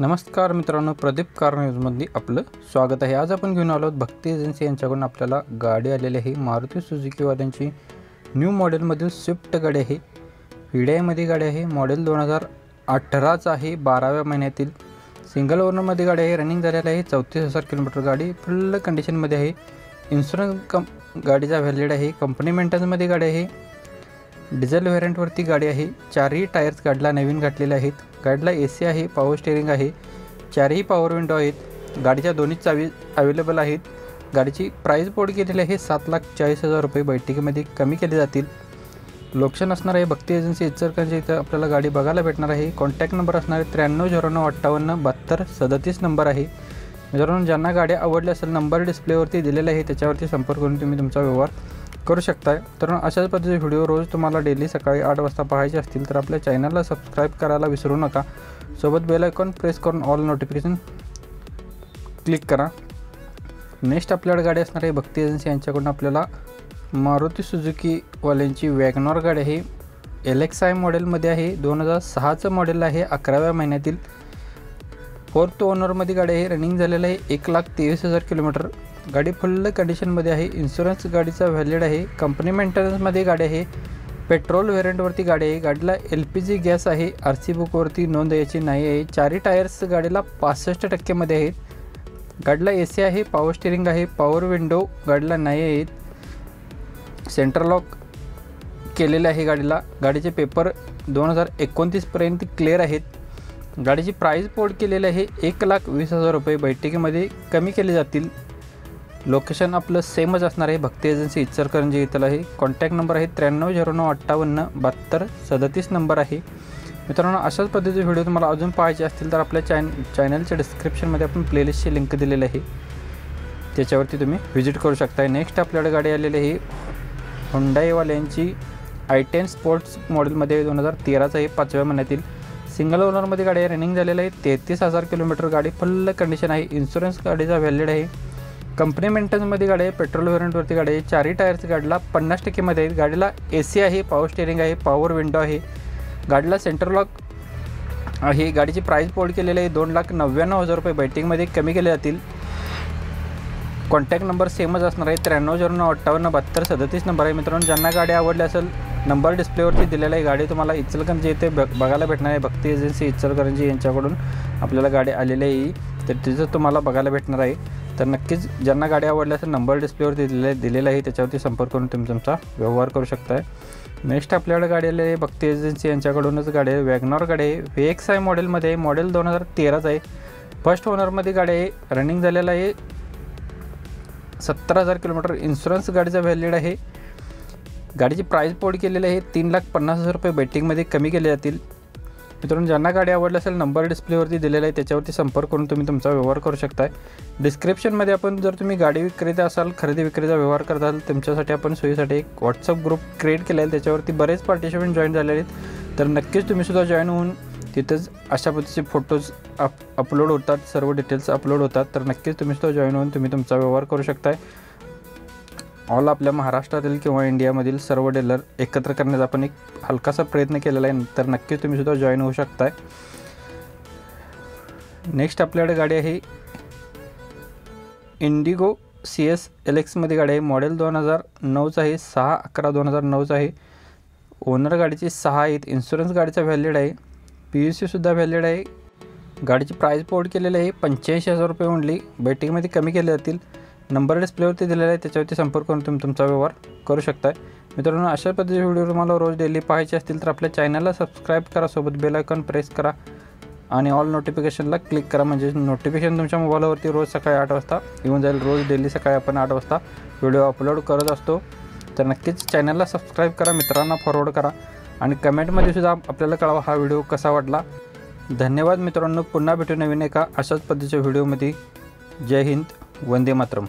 नमस्कार मित्रांनो, प्रदीप कार न्यूजमध्ये आपलं स्वागत आहे। आज आपण घेऊन आलो भक्ती एजन्सी यांच्याकडून आपल्याला गाडी आलेली आहे। मारुती सुझुकी वाल्यांची न्यू मॉडेलमधील स्विफ्ट गाडी आहे। व्हीडीआयमध्ये गाडी आहे। मॉडेल 2018च आहे। 12व्या महिन्यातील सिंगल ओनरमध्ये गाडी आहे। रनिंग झालेली आहे 34,000 किलोमीटर। गाडी फुल कंडिशनमध्ये आहे। इन्शुरन्स गाडीचा व्हॅलिड आहे। कंपनी मेंटेनन्समध्ये गाडी आहे। डिझेल व्हेरियंटवरती गाडी आहे। चारही टायर्स गाडीला नवीन घातलेले आहेत। गाडीला एसी आहे, पॉवर स्टीअरिंग आहे, चारही पॉवर विंडो आहेत। गाडीच्या दोन्ही चावी अवेलेबल आहेत। गाडीची प्राइस बोर्ड केलेली आहे 7,40,000 रुपये। बैठकीमध्ये कमी केले जातील। लोकेशन असणार आहे भक्ती एजन्सी इचलकरंजी। इथं आपल्याला गाडी बघायला भेटणार आहे। कॉन्टॅक्ट नंबर असणार आहे 93095872 नंबर आहे। मित्रांनो, ज्यांना गाडी आवडल्या असेल नंबर डिस्प्लेवरती दिलेला आहे, त्याच्यावरती संपर्क करून तुम्ही तुमचा व्यवहार करू शकता। तर अशाच पद्धतीचे व्हिडिओ रोज तुम्हाला डेली सकाळी 8 वाजता पाहायचे असतील तर आपल्या चॅनलला सबस्क्राईब करायला विसरू नका। सोबत बेल आयकॉन प्रेस करून ऑल नोटिफिकेशन क्लिक करा। नेक्स्ट आपल्याकडे गाडी असणार आहे भक्ती एजन्सी यांच्याकडून आपल्याला मारुती सुझुकी वाल्यांची वॅगनर गाडी आहे। LXi मॉडेलमध्ये आहे। 2006चं मॉडेल आहे। 11व्या महिन्यातील 4th ओनरमध्ये गाडी आहे। रनिंग झालेलं आहे 1,23,000 किलोमीटर। गाडी फुल कंडिशनमध्ये आहे। इन्शुरन्स गाडीचा व्हॅलिड आहे। कंपनी मेंटेनन्समध्ये गाडी आहे। पेट्रोल व्हेरियंटवरती गाडी आहे। गाडीला LPG गॅस आहे। RC बुकवरती नोंद याची नाही आहे। चारही टायर्स गाडीला 65% आहेत। गाडीला AC आहे, पॉवर स्टीअरिंग आहे, पॉवर विंडो गाडीला नाही आहेत। सेंटर लॉक केलेले आहे गाडीला। गाडीचे पेपर 2029 पर्यंत क्लिअर आहेत। गाडीची प्राइस बोर्ड केलेली आहे 1,20,000 रुपये। बैठकीमध्ये कमी केले जातील। लोकेशन आपलं सेमच असणार आहे भक्ती एजन्सी इचलकरंजी इथलं आहे। कॉन्टॅक्ट नंबर आहे 9309587237 नंबर आहे। मित्रांनो, अशाच पद्धतीचे व्हिडिओ तुम्हाला अजून पाहायचे असतील तर आपल्या चॅनलच्या डिस्क्रिप्शनमध्ये आपण प्लेलिस्टची लिंक दिलेली आहे, त्याच्यावरती तुम्ही व्हिजिट करू शकता। नेक्स्ट आपल्याकडे गाडी आलेली आहे हुंडाईवाल्यांची i10 स्पोर्ट्स मॉडेलमध्ये 2013चं आहे। 5व्या महिन्यातील सिंगल ओनरमध्ये गाडी आहे। रनिंग झालेलं आहे 33,000 किलोमीटर। गाडी फुल कंडिशन आहे। इन्शुरन्स गाडीचा व्हॅलिड आहे। कंपनी मेंटेनन्समध्ये गाडी आहे। पेट्रोल व्हेरियंटवरती गाडी आहे। चारही टायर्स गाडीला 50% मध्ये आहेत। गाडीला AC आहे, पॉवर स्टीअरिंग आहे, पॉवर विंडो आहे। गाडीला सेंटर लॉक आहे। गाडीची प्राइस बोर्ड केलेली आहे 2,99,000 रुपये। बैठकीमध्ये कमी केले जातील। कॉन्टॅक्ट नंबर सेमच असणार आहे 9309587237 नंबर आहे। मित्रांनो, ज्यांना गाडी आवडली असेल नंबर डिस्प्लेवरती दिलेला आहे। गाडी तुम्हाला इचलकरंजी येथे बघायला भेटणार आहे। भक्ती एजन्सी इचलकरंजी यांच्याकडून आपल्याला गाडी आलेली आहे, तर तिथं तुम्हाला बघायला भेटणार आहे। तर नक्कीच ज्यांना गाडी आवडली असेल नंबर डिस्प्लेवरती दिलेला आहे, त्याच्यावरती संपर्क करून तुम्ही तुमचा व्यवहार करू शकता। नेक्स्ट आपल्याकडे गाडी आलेली आहे भक्ती एजन्सी यांच्याकडूनच गाडी आहे। वॅगनर गाडी आहे। VXi मॉडेलमध्ये आहे। मॉडेल 2013चं आहे। फर्स्ट ओनरमध्ये गाडी आहे। रनिंग झालेलं आहे 17,000 किलोमीटर। इन्शुरन्स गाडीचा व्हॅलिड आहे। गाडीची प्राइस बोर्ड केलेली आहे 3,50,000 रुपये। बैठकीमध्ये कमी केले जातील। मित्रांनो, ज्यांना गाडी आवडली असेल नंबर डिस्प्लेवरती दिलेला आहे, त्याच्यावरती संपर्क करून तुम्ही तुमचा व्यवहार करू शकता। डिस्क्रिप्शनमध्ये आपण जर तुम्ही गाडी विक्रेता असाल, खरेदी विक्रीचा व्यवहार करत असाल, तुमच्यासाठी आपण सोयीसाठी एक व्हॉट्सअप ग्रुप क्रिएट केला आहे। त्याच्यावरती बरेच पार्टिसिपेंट जॉईन झालेले आहेत। तर नक्कीच तुम्ही सुद्धा जॉईन होऊन तिथंच अशा पद्धतीचे फोटोज अपलोड होतात, सर्व डिटेल्स अपलोड होतात। तर नक्कीच तुम्ही सुद्धा जॉईन होऊन तुम्ही तुमचा व्यवहार करू शकता। ऑल आपल्या महाराष्ट्रातील किंवा इंडियामधील सर्व डीलर एकत्र करण्याचा आपण एक हलकासा प्रयत्न केलेला आहे। तर नक्कीच तुम्ही सुद्धा जॉईन होऊ शकता। नेक्स्ट आपल्याकडे गाडी आहे इंडिगो CS LX गाडी आहे। मॉडेल 2009चं आहे। 6/11/2009चं आहे। ओनर गाडीचे 6 आहेत। इन्शुरन्स गाडीचा व्हॅलिड आहे। PUC सुद्धा व्हॅलिड आहे। गाडीची प्राइस बोर्ड केलेली आहे 85,000 रुपये ओनली। बैठकीमध्ये कमी केले जातील। नंबर डिस्प्लेवरती दिलेला आहे, त्याच्यावरती संपर्क करून तुम्ही तुमचा व्यवहार करू शकता। मित्रांनो, अशा पद्धतीचे व्हिडिओ तुम्हाला रोज डेली पाहायचे असतील तर आपल्या चॅनलला सबस्क्राईब करा, सोबत बेल आयकॉन प्रेस करा आणि ऑल नोटिफिकेशनला क्लिक करा, म्हणजे नोटिफिकेशन तुमच्या मोबाईलवरती रोज सकाळी 8 वाजता येऊन जाईल। रोज डेली सकाळी आपण 8 वाजता व्हिडिओ अपलोड करत असतो। तर नक्कीच चॅनलला सबस्क्राईब करा, मित्रांना फॉरवर्ड करा आणि कमेंटमध्ये सुद्धा आपल्याला कळवा हा व्हिडिओ कसा वाटला। धन्यवाद मित्रांनो, पुन्हा भेटू नवीन एका अशाच पद्धतीच्या व्हिडिओमध्ये। जय हिंद, वंदे मातरम।